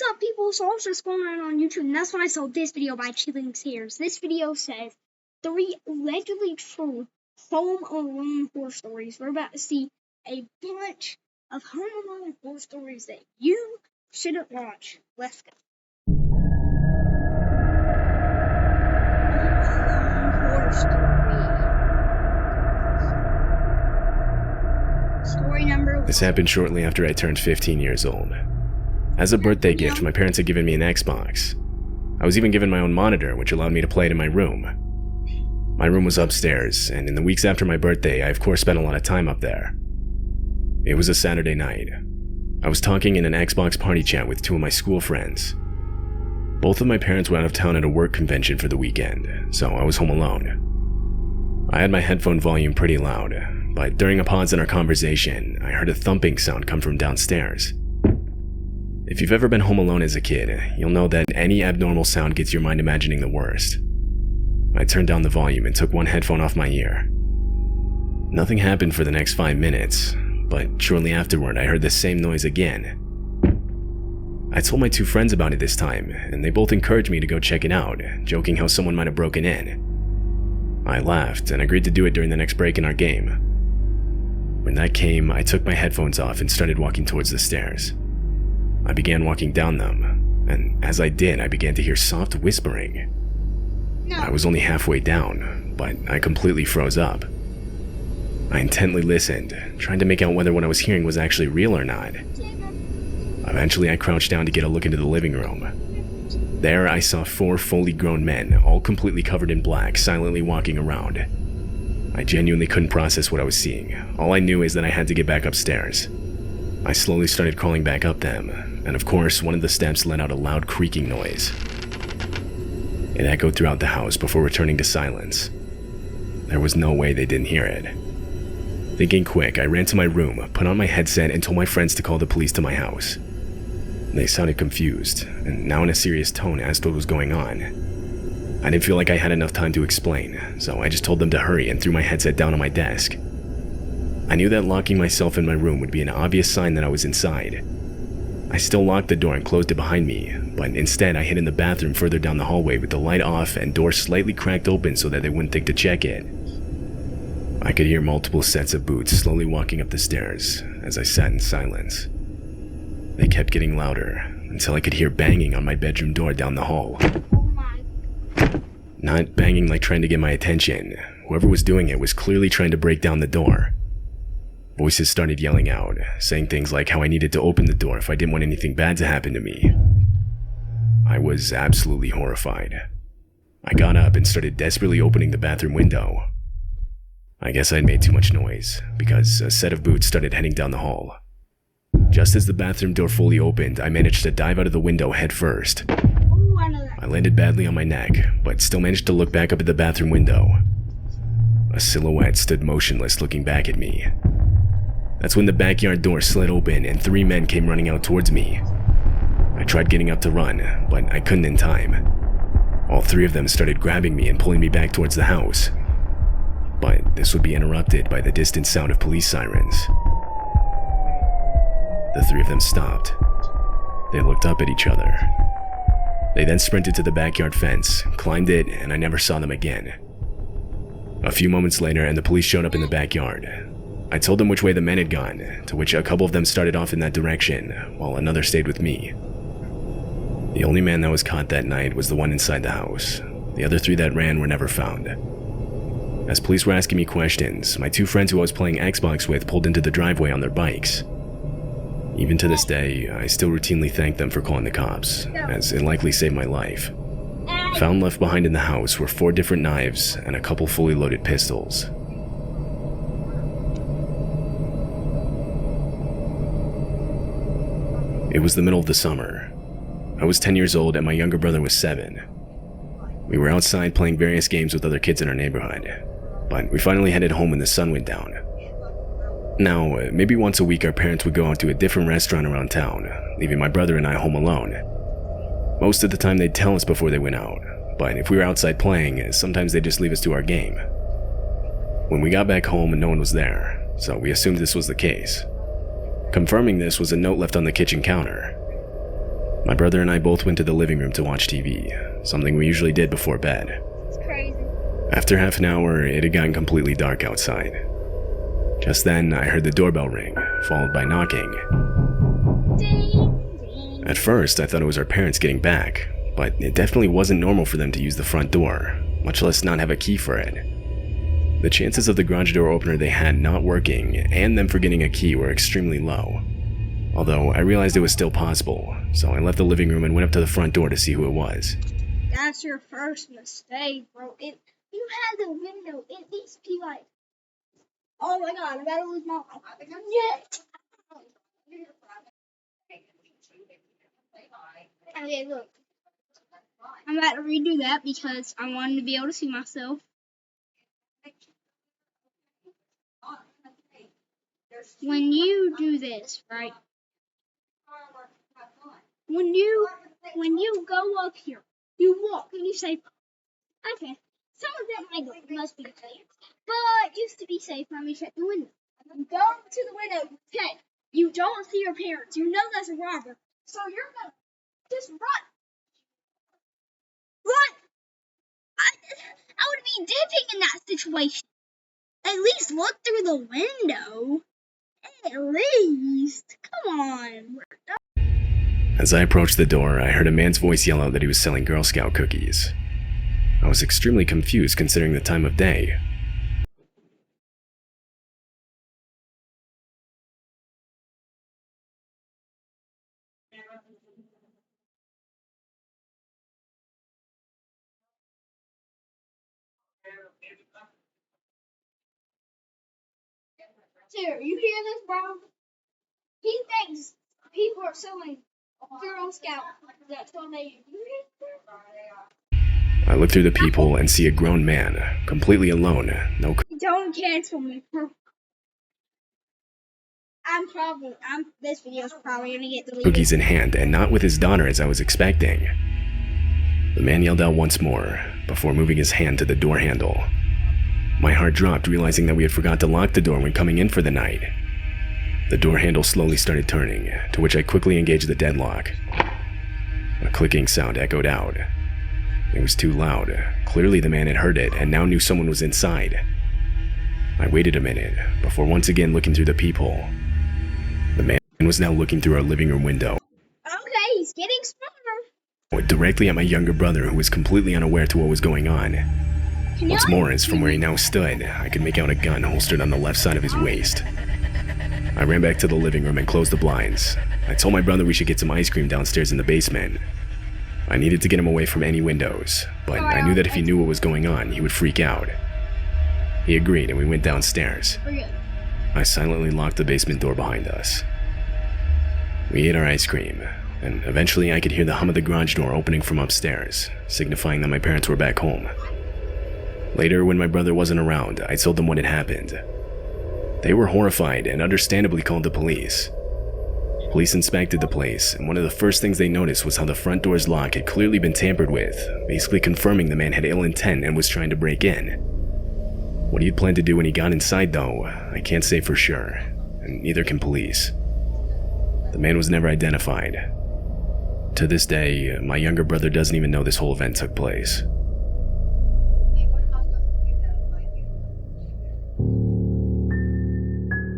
What's up, people? So I was just going around on YouTube, and that's when I saw this video by Chilling Sears. This video says 3 allegedly true Home Alone horror stories. We're about to see a bunch of Home Alone horror stories that you shouldn't watch. Let's go. Home Alone horror story. Story number 1. This happened shortly after I turned 15 years old. As a birthday gift, my parents had given me an Xbox. I was even given my own monitor, which allowed me to play it in my room. My room was upstairs, and in the weeks after my birthday, I of course spent a lot of time up there. It was a Saturday night. I was talking in an Xbox party chat with 2 of my school friends. Both of my parents were out of town at a work convention for the weekend, so I was home alone. I had my headphone volume pretty loud, but during a pause in our conversation, I heard a thumping sound come from downstairs. If you've ever been home alone as a kid, you'll know that any abnormal sound gets your mind imagining the worst. I turned down the volume and took one headphone off my ear. Nothing happened for the next 5 minutes, but shortly afterward I heard the same noise again. I told my 2 friends about it this time, and they both encouraged me to go check it out, joking how someone might have broken in. I laughed and agreed to do it during the next break in our game. When that came, I took my headphones off and started walking towards the stairs. I began walking down them, and as I did, I began to hear soft whispering. I was only halfway down, but I completely froze up. I intently listened, trying to make out whether what I was hearing was actually real or not. Eventually, I crouched down to get a look into the living room. There, I saw 4 fully grown men, all completely covered in black, silently walking around. I genuinely couldn't process what I was seeing. All I knew is that I had to get back upstairs. I slowly started crawling back up them, and of course, one of the steps let out a loud creaking noise. It echoed throughout the house before returning to silence. There was no way they didn't hear it. Thinking quick, I ran to my room, put on my headset, and told my friends to call the police to my house. They sounded confused, and now in a serious tone asked what was going on. I didn't feel like I had enough time to explain, so I just told them to hurry and threw my headset down on my desk. I knew that locking myself in my room would be an obvious sign that I was inside. I still locked the door and closed it behind me, but instead I hid in the bathroom further down the hallway with the light off and door slightly cracked open so that they wouldn't think to check it. I could hear multiple sets of boots slowly walking up the stairs as I sat in silence. They kept getting louder until I could hear banging on my bedroom door down the hall. Not banging like trying to get my attention. Whoever was doing it was clearly trying to break down the door. Voices started yelling out, saying things like how I needed to open the door if I didn't want anything bad to happen to me. I was absolutely horrified. I got up and started desperately opening the bathroom window. I guess I'd made too much noise, because a set of boots started heading down the hall. Just as the bathroom door fully opened, I managed to dive out of the window head first. I landed badly on my neck, but still managed to look back up at the bathroom window. A silhouette stood motionless looking back at me. That's when the backyard door slid open and 3 men came running out towards me. I tried getting up to run, but I couldn't in time. All 3 of them started grabbing me and pulling me back towards the house. But this would be interrupted by the distant sound of police sirens. The 3 of them stopped. They looked up at each other. They then sprinted to the backyard fence, climbed it, and I never saw them again. A few moments later, and the police showed up in the backyard. I told them which way the men had gone, to which a couple of them started off in that direction, while another stayed with me. The only man that was caught that night was the one inside the house. The other 3 that ran were never found. As police were asking me questions, my 2 friends who I was playing Xbox with pulled into the driveway on their bikes. Even to this day, I still routinely thank them for calling the cops, as it likely saved my life. Found left behind in the house were 4 different knives and a couple fully loaded pistols. It was the middle of the summer. I was 10 years old and my younger brother was 7. We were outside playing various games with other kids in our neighborhood, but we finally headed home when the sun went down. Now, maybe once a week our parents would go out to a different restaurant around town, leaving my brother and I home alone. Most of the time they'd tell us before they went out, but if we were outside playing, sometimes they'd just leave us to our game. When we got back home, no one was there, so we assumed this was the case. Confirming this was a note left on the kitchen counter. My brother and I both went to the living room to watch TV, something we usually did before bed. It's crazy. After half an hour, it had gotten completely dark outside. Just then, I heard the doorbell ring, followed by knocking. Ding, ding. At first, I thought it was our parents getting back, but it definitely wasn't normal for them to use the front door, much less not have a key for it. The chances of the garage door opener they had not working and them forgetting a key were extremely low. Although I realized it was still possible, so I left the living room and went up to the front door to see who it was. That's your first mistake, bro. If you had the window, at least be like, oh my god, I'm about to lose my life. Yes! Okay, look. I'm about to redo that because I wanted to be able to see myself. When you do this, right? When you go up here, you walk and you say, okay, some of that must be safe, but used to be safe. Let me check the window. You go to the window. Okay, you don't see your parents. You know that's a robber, so you're gonna just run. Run! I would be dipping in that situation. At least look through the window. At least. Come on. As I approached the door, I heard a man's voice yell out that he was selling Girl Scout cookies. I was extremely confused considering the time of day. Sir, you hear this, bro? He thinks people are selling Girl Scout. That's what they do. I look through the people and see a grown man, completely alone, no Don't cancel me. This video's probably gonna get deleted. cookies in hand and not with his daughter as I was expecting. The man yelled out once more, before moving his hand to the door handle. My heart dropped, realizing that we had forgot to lock the door when coming in for the night. The door handle slowly started turning, to which I quickly engaged the deadlock. A clicking sound echoed out. It was too loud. Clearly the man had heard it and now knew someone was inside. I waited a minute, before once again looking through the peephole. The man was now looking through our living room window, Okay, he's getting smarter. directly at my younger brother, who was completely unaware to what was going on. What's more is, from where he now stood, I could make out a gun holstered on the left side of his waist. I ran back to the living room and closed the blinds. I told my brother we should get some ice cream downstairs in the basement. I needed to get him away from any windows, but I knew that if he knew what was going on, he would freak out. He agreed and we went downstairs. I silently locked the basement door behind us. We ate our ice cream, and eventually I could hear the hum of the garage door opening from upstairs, signifying that my parents were back home. Later, when my brother wasn't around, I told them what had happened. They were horrified and understandably called the police. Police inspected the place, and one of the first things they noticed was how the front door's lock had clearly been tampered with, basically confirming the man had ill intent and was trying to break in. What he'd planned to do when he got inside, though, I can't say for sure, and neither can police. The man was never identified. To this day, my younger brother doesn't even know this whole event took place.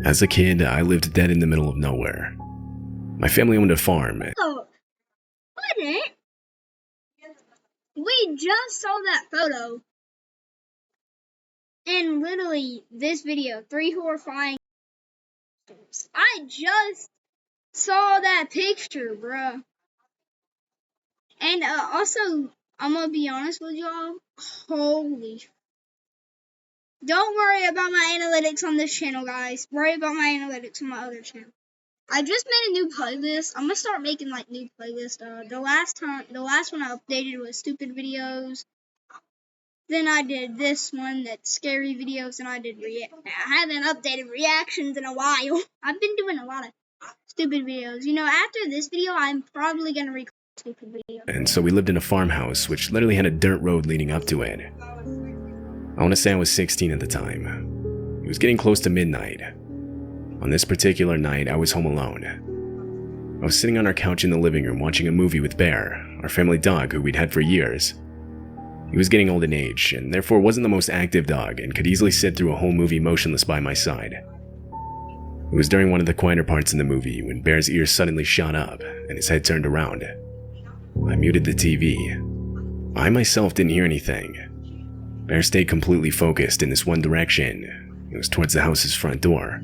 As a kid, I lived dead in the middle of nowhere. My family owned a farm. Oh, wouldn't it? We just saw that photo. And literally, this video, 3 horrifying. I just saw that picture, bruh. And also, I'm gonna be honest with y'all. Holy. Don't worry about my analytics on this channel, guys. Worry about my analytics on my other channel. I just made a new playlist. I'm gonna start making like new playlists. The last one I updated was stupid videos. Then I did this one that's scary videos, and I haven't updated reactions in a while. I've been doing a lot of stupid videos. You know, after this video, I'm probably gonna record a stupid video. And so we lived in a farmhouse, which literally had a dirt road leading up to it. I want to say I was 16 at the time. It was getting close to midnight. On this particular night, I was home alone. I was sitting on our couch in the living room watching a movie with Bear, our family dog who we'd had for years. He was getting old in age, and therefore wasn't the most active dog and could easily sit through a whole movie motionless by my side. It was during one of the quieter parts in the movie when Bear's ears suddenly shot up and his head turned around. I muted the TV. I myself didn't hear anything. Bear stayed completely focused in this one direction. It was towards the house's front door.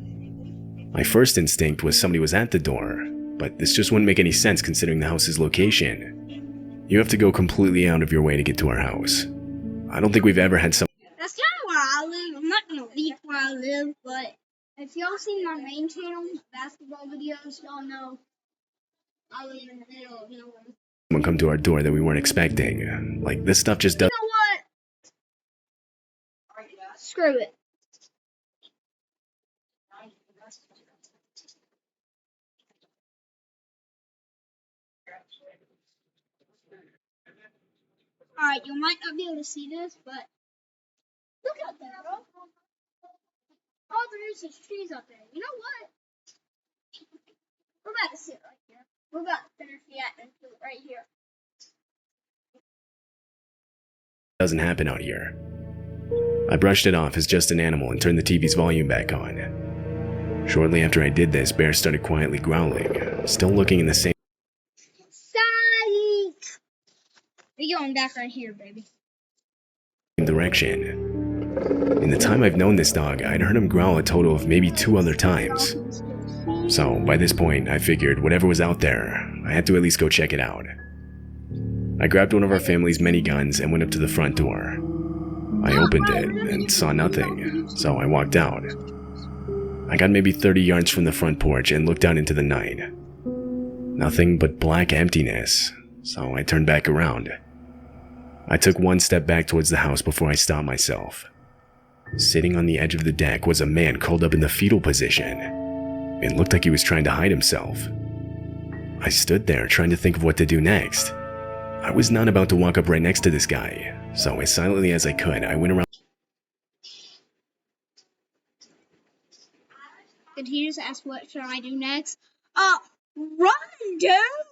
My first instinct was somebody was at the door, but this just wouldn't make any sense considering the house's location. You have to go completely out of your way to get to our house. I don't think we've ever had some. That's kind of where I live. I'm not gonna leave where I live, but if y'all seen my main channel, basketball videos, y'all know I live in the middle of nowhere. Someone come to our door that we weren't expecting. Like, this stuff just does. You know what? Screw it. Alright, you might not be able to see this, but look out there, bro. All there is trees up there. You know what? We're about to sit right here. We're about to finish the atmosphere right here. Doesn't happen out here. I brushed it off as just an animal and turned the TV's volume back on. Shortly after I did this, Bear started quietly growling, still looking in the same We're going back right here, baby. direction. In the time I've known this dog, I'd heard him growl a total of maybe 2 other times. So by this point, I figured whatever was out there, I had to at least go check it out. I grabbed one of our family's mini guns and went up to the front door. I opened it and saw nothing, so I walked out. I got maybe 30 yards from the front porch and looked out into the night. Nothing but black emptiness, so I turned back around. I took one step back towards the house before I stopped myself. Sitting on the edge of the deck was a man curled up in the fetal position. It looked like he was trying to hide himself. I stood there trying to think of what to do next. I was not about to walk up right next to this guy, so as silently as I could, I went around. Did he just ask what should I do next? Run, dude!